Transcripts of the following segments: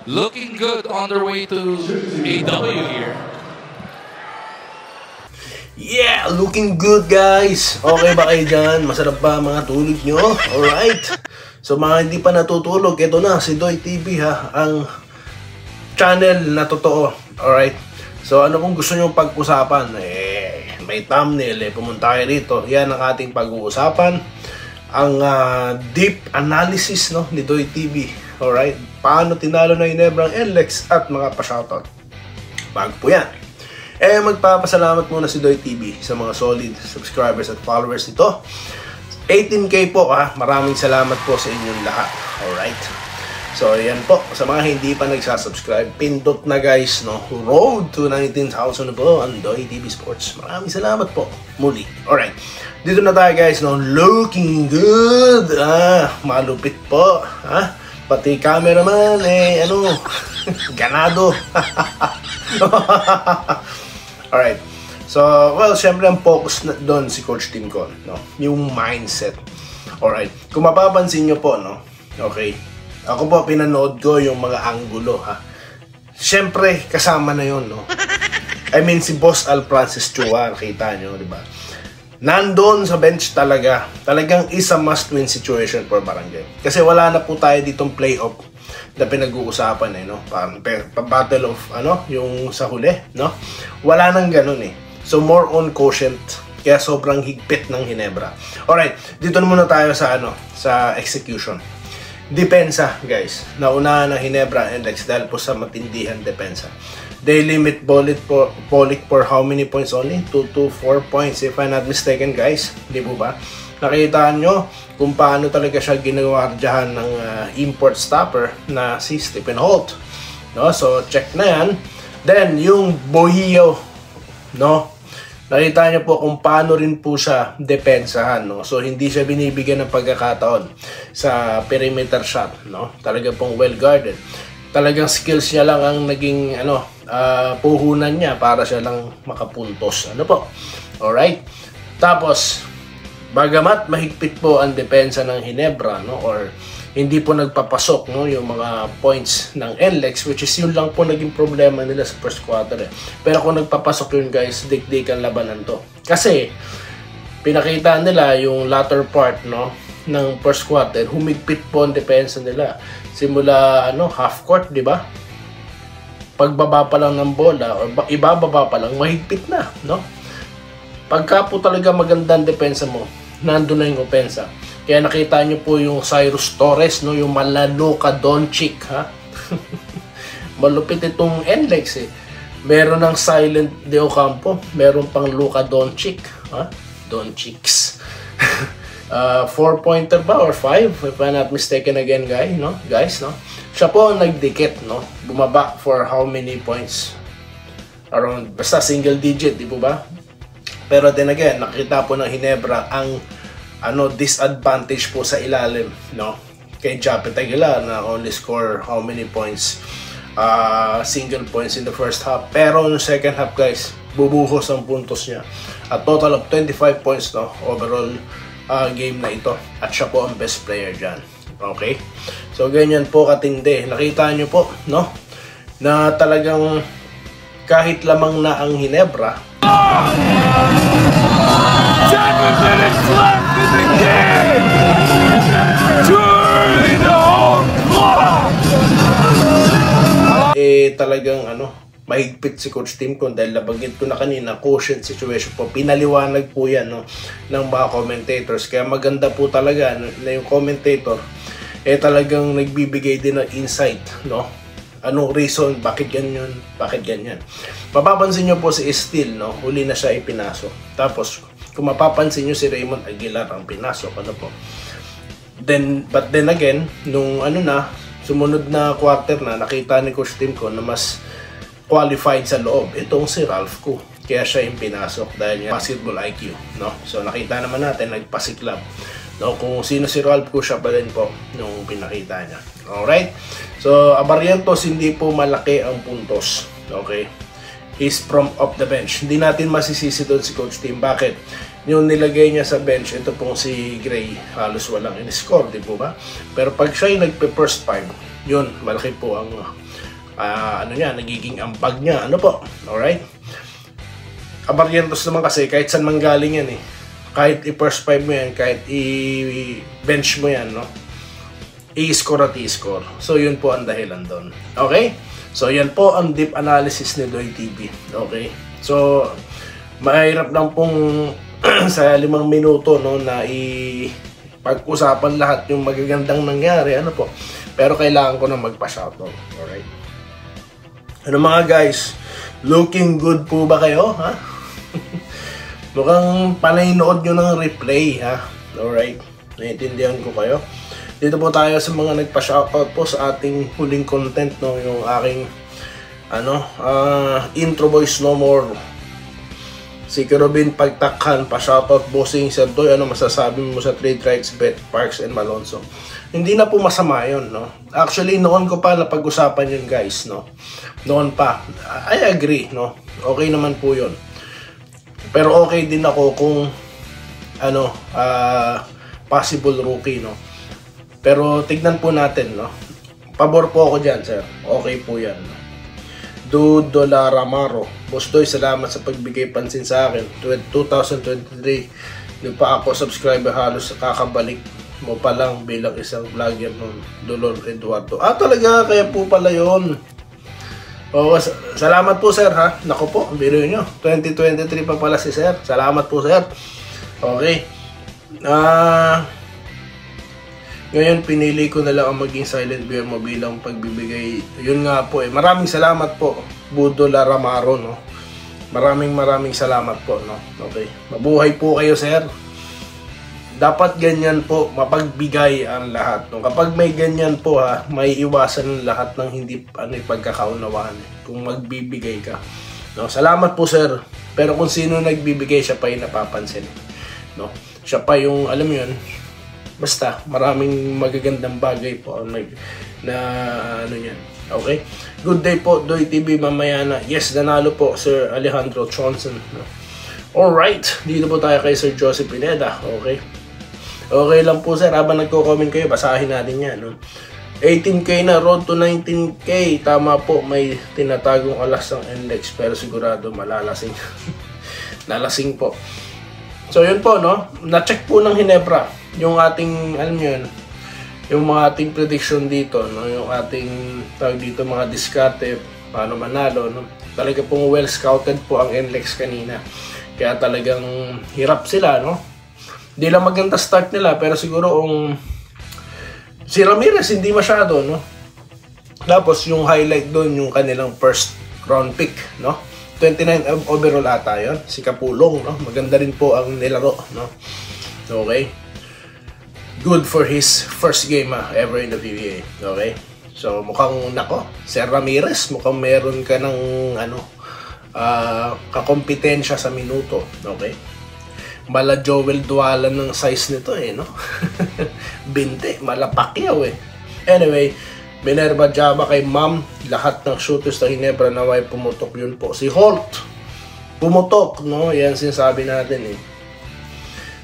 Looking good on their way to a W here. Yeah, looking good guys. Okay ba kayo dyan? Masarap ba mga tulog nyo? Alright. So mga hindi pa natutulog, ito na si Doy TV ha, ang channel na totoo. Alright. So ano kung gusto nyo pag-usapan? May thumbnail pumunta kayo rito. Yan ang ating pag-uusapan. Ang deep analysis no ni Doy TV. Alright. Paano tinalo na Ginebra ang NLEX at mga pa-shoutout. Bago po yan. Magpapasalamat muna si Doy TV sa mga solid subscribers at followers nito. 18K po ha. Maraming salamat po sa inyong lahat. Alright. So yan po. Sa mga hindi pa nagsasubscribe, pindot na guys no. Road to 19,000 na po ang Doy TV Sports. Maraming salamat po. Muli. Alright. Dito na tayo guys no. Looking good. Malupit po. Pati cameraman ganado. Alright. So, well, syempre ang focus na doon si Coach Tim Con, no? Yung mindset. Alright. Kung mapapansin nyo po, no? Okay. Ako po, pinanood ko yung mga anggulo, ha? Syempre, kasama na yun, no? I mean, si Boss Al Francis Chua, kita nyo, di ba? Nandoon sa bench talaga. Talagang is a must-win situation for Barangay. Kasi wala na po tayo ditong playoff na pinag-uusapan no? Battle of yung sa huli, no? Wala nang ganun So more on quotient, kaya sobrang higpit ng Ginebra. Alright, dito na muna tayo sa sa execution. Depensa, guys. Naunahan ng Ginebra and NLEX dahil po sa matindihan depensa. They limit Polic for how many points only? 2 to 4 points if I'm not mistaken, guys. Di po ba? Nakita nyo kung paano talaga siya ginawardyahan ng import stopper na si Stephen Holt. No? So, check na yan. Then, yung Bohio, no? Nakita nyo po kung paano rin po siya depensahan. No? So, hindi siya binibigyan ng pagkakataon sa perimeter shot. No? Talaga pong well-guarded. Talagang skills niya lang ang naging puhunan niya para siya lang makapuntos. Ano po? Alright? Tapos, bagamat mahigpit po ang depensa ng Ginebra, no, or hindi po nagpapasok no, yung mga points ng NLEX, which is yun lang po naging problema nila sa first quarter. Pero kung nagpapasok yun guys, dikdikan labanan to. Kasi pinakita nila yung latter part no, ng first quarter, humigpit po ang depensa nila. Simula half court, di ba? Pagbaba pa lang ng bola or ibababa pa lang, mahigpit na, no? Pagka po talaga magandang depensa mo, nandun na yung opensa. Kaya nakita nyo po yung Cyrus Torres, no? Yung Luka Doncic, ha? Malupit itong NLEX, Meron ng Silent De Ocampo, meron pang Luka Doncic, ha? Doncics. 4-pointer ba or 5? If I'm not mistaken again, guys, no? Siya po ang nagdikit, no? Bumaba for how many points? Around, basta single digit, di po ba? Pero then again, nakita po ng Ginebra ang disadvantage po sa ilalim, no? Kay Japet Aguilar na only score how many points? Single points in the first half. Pero no second half, guys, bubuhos ang puntos niya. A total of 25 points, no? Overall game na ito. At siya po ang best player dyan. Okay? So, ganyan po katindi. Nakita nyo po, no? Na talagang kahit lamang na ang Ginebra, 7 minutes left in the game! Turn the home clock! Talagang mahigpit si Coach Tim Con dahil nabanggit ko na kanina, quotient situation po. Pinaliwanag po yan ng mga commentators. Kaya maganda po talaga na yung commentator talagang nagbibigay din ng insight, no? Anong reason, bakit ganyan, bakit ganyan. Mapapansin nyo po si Steele, no? Huli na siya ipinasok. Tapos, kung mapapansin nyo si Raymond Aguilar ang pinasok, po. But then again, nung sumunod na quarter na, nakita ni Coach Tim Con na mas qualified sa loob. Itong si Ralph Koo. Kaya siya yung pinasok dahil niya basketball IQ, no? So, nakita naman natin, nagpasiklab. No, kung sino si Ralph Koo, siya pa rin po nung pinakita niya. Alright? So, Abarrientos, hindi po malaki ang puntos. Okay? He's from off the bench. Hindi natin masisisi doon si Coach Tim. Bakit? yung nilagay niya sa bench, ito pong si Gray, halos walang in-score, di po ba? Pero pag siya yung nagpe-first 5, yun, malaki po ang ano niya, nagiging ampag niya. Ano po? Alright? Abarrientos naman kasi, kahit saan manggaling yan eh. Kahit i-first 5 mo yan, kahit i-bench mo yan, no? I-score at i-score. So, yun po ang dahilan doon. Okay? So, yan po ang deep analysis ni Doy TV. Okay? So, mahirap lang pong sa 5 minuto, no, na pag-usapan lahat yung magagandang nangyari, ano po. Pero kailangan ko na magpa-shoutout. Alright? Ano mga guys? Looking good po ba kayo, ha? Mukhang panaynood nyo ng replay, ha? Alright? Naiintindihan ko kayo. Dito po tayo sa mga nagpa-shoutout po sa ating huling content, no? Yung aking intro voice no more. Si Kerubin Pagtakhan, pa-shoutout bossing Sir Doy, ano masasabi mo sa trade rights bet Parks and Malonzo? Hindi na po masama yun, no? Actually, noon ko pa napag-usapan yun, guys, no? Noon pa. I agree, no? Okay naman po yun. Pero okay din ako kung possible rookie, no? Pero tignan po natin, no? Pabor po ako dyan, sir. Okay po yan, no? $2 Boss Doy, salamat sa pagbigay pansin sa akin. 2023, nung pa ako subscriber, halos kakabalik mo pa lang bilang isang vlogger ng Dolor Eduardo. Talaga, kaya po pala yun. Salamat po, sir, ha? Naku po, biro nyo. 2023 pa pala si sir. Salamat po, sir. Okay. Ngayon, pinili ko na lang ang maging silent viewer mo bilang pagbibigay. Yun nga po eh. Maraming salamat po, Budo Laramaro, no? Maraming salamat po, no? Okay. Mabuhay po kayo, sir. Dapat ganyan po, mapagbigay ang lahat. No? Kapag may ganyan po, ha, may iwasan ang lahat ng hindi pagkakaunawaan. Kung magbibigay ka. No? Salamat po, sir. Pero kung sino nagbibigay, siya pa yung napapansin. No? Siya pa yung, alam mo yun, basta, maraming magagandang bagay po na yan. Okay? Good day po, Doy TV mamaya na. Yes, nanalo po, Sir Alejandro Johnson. Alright, dito po tayo kay Sir Joseph Pineda. Okay? Okay lang po, sir. Habang nagko-comment kayo, basahin natin yan. No? 18K na, road to 19K. Tama po, may tinatagong alas ng NLEX, pero sigurado malalasing. Nalasing po. So, yun po, no? Na-check po ng Hinebra yung ating, alam nyo yun, yung mga ating prediction dito, no? Yung ating, tawag dito, mga diskarte, paano manalo, no? Talaga pong well scouted po ang NLEX kanina. Kaya talagang hirap sila, no? Hindi lang maganda start nila, pero siguro si Ramirez hindi masyado, no? Tapos yung highlight doon, yung kanilang first round pick, no? 29 overall ata yun, si Kapulong, no? Maganda rin po ang nilaro, no? Okay? Good for his first game ever in the PBA. Okay? So mukhang nako, Sir Ramirez, mukhang meron ka ng kakompetensya sa minuto. Okay? Mala Joel Dualan ng size nito eh, no? 20, mala Pacquiao eh. Anyway, Minerva Java kay Ma'am, lahat ng shooters na Hinebra naway pumutok, yun po. Si Holt, pumutok, no? Yan sinasabi natin eh.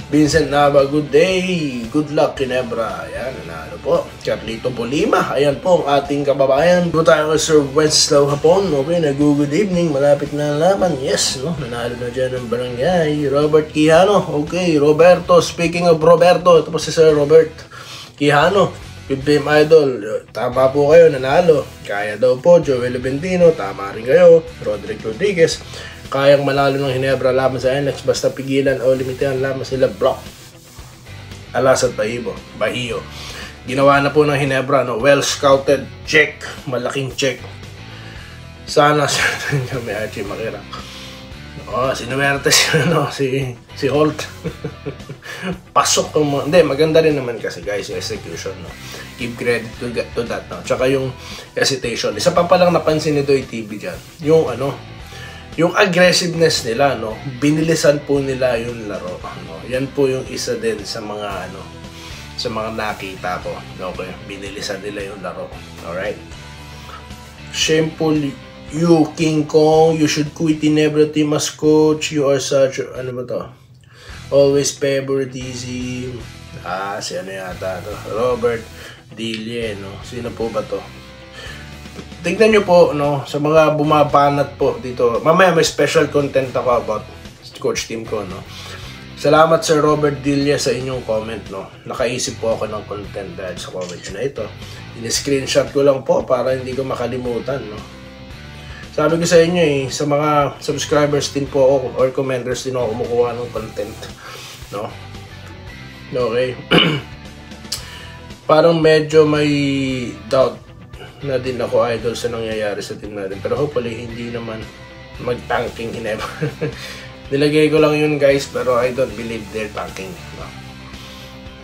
Vincent Nava, good day. Good luck, Hinebra. Ayan, nanalo po. Carlito Bolima, ayan po ang ating kababayan. Doon tayo kay Sir Wenceslao Hapon. Okay, good evening. Malapit na laban. Yes, no? Nanalo na dyan ng barangay. Robert Quijano. Okay, Roberto. Speaking of Roberto, ito po si Sir Robert Quijano. Good game, idol. Tama po kayo, nanalo. Kaya daw po. Joel Bentino, tama rin kayo. Roderick Rodriguez. Kayang manalo ng Hinebra laban sa NLEX, basta pigilan o limitahan lamang sila block. Alas at Bahio. Ginawa na po ng Hinebra, no? Well scouted, check, malaking check. Sana may Archie Makira. Sinuwerte si Holt. Pasok ang mga, hindi, maganda rin naman kasi guys yung execution, no? Give credit to that, no? Tsaka yung hesitation. Isa pa palang napansin ni Doy TV dyan, yung aggressiveness nila, no? Binilisan po nila yung laro, no? Yan po yung isa din sa mga sa mga nakita ko, okay? Binilisan nila yung laro. Alright? Shameful you, King Kong. You should quit Hinebra team as coach. You are such, ano ba to? always favoritism. Si ano yata to? Robert Dille, no? Sino po ba to? Tignan nyo po, no? Sa mga bumabanat po dito. Mamaya may special content ako about Coach Tim ko, no? Salamat Sir Robert Dille sa inyong comment, no? Nakaisip po ako ng content dahil sa comment na ito. In-screenshot ko lang po para hindi ko makalimutan, no? Sabi ko sa inyo sa mga subscribers din po ako or commenters din ako kumukuha ng content, no? Okay. Parang medyo may doubt na din ako idol sa nangyayari sa team natin. Pero hopefully hindi naman mag-tanking in ever. Nilagay ko lang yun guys, pero I don't believe they're tanking. No?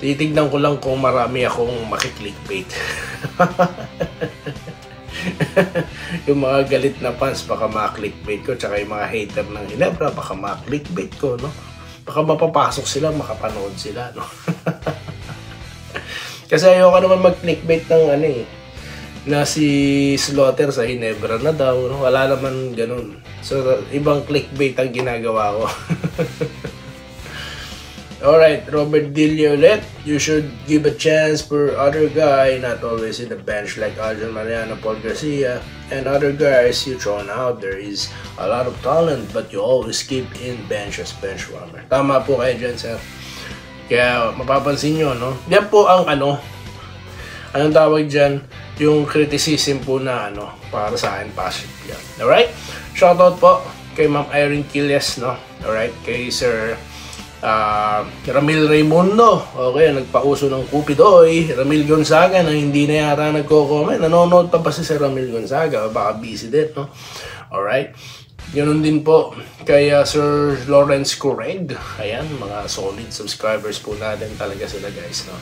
Titignan ko lang kung marami akong makiklickbait. Yung mga galit na fans, baka makaklickbait ko. Tsaka yung mga hater ng Ginebra, baka makaklickbait ko. No? Baka mapapasok sila, makapanood sila. No? Kasi ayoko naman mag-clickbait ng na si Slaughter sa Ginebra na daw, no? Wala naman ganun. So, ibang clickbait ang ginagawa ko. Alright, Robert Dille ulit. You should give a chance for other guy, not always in the bench like Adrian Mariano, Paul Garcia, and other guys you thrown out. There is a lot of talent, but you always keep in bench as bench warmer. Tama po kayo dyan, sir. Kaya, mapapansin nyo, no? Yan po ang anong tawag dyan? Yung criticism po na para sa akin, positive yan. Alright? Shoutout po kay Ma'am Irene Quilles, no? Alright? Kay Sir Ramil Raimundo. Okay, nagpauso ng Cupidoy. Ramil Gonzaga na hindi na yata nagko-comment. Nanonood pa si Sir Ramil Gonzaga? Baka busy din, no? Alright? Ganun din po kay Sir Lawrence Correg. Ayan, mga solid subscribers po natin talaga sila guys, no?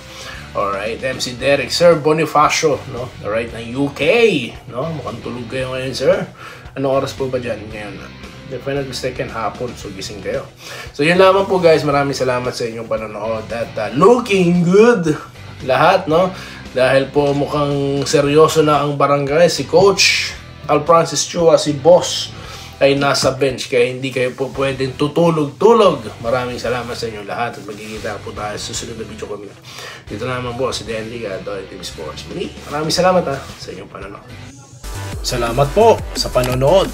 Alright, MC Derek, Sir Bonifacio, no? Alright, ng UK, no? Mukhang tulog kayo ngayon, sir. Anong oras po ba dyan ngayon? If I'm not mistaken, hapon, so gising kayo. So yun lamang po guys, maraming salamat sa inyong panonood at looking good lahat, no? Dahil po mukhang seryoso na ang barangay, si Coach Al Francis Chua, si Boss ay nasa bench, kaya hindi kayo po pwedeng tutulog-tulog. Maraming salamat sa inyo lahat at magkikita po tayo sa susunod na video kami. Dito naman po si Dan Liga, Doyle TV Sports. Maraming salamat sa inyong panonood. Salamat po sa panonood.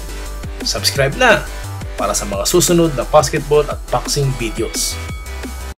Subscribe na para sa mga susunod na basketball at boxing videos.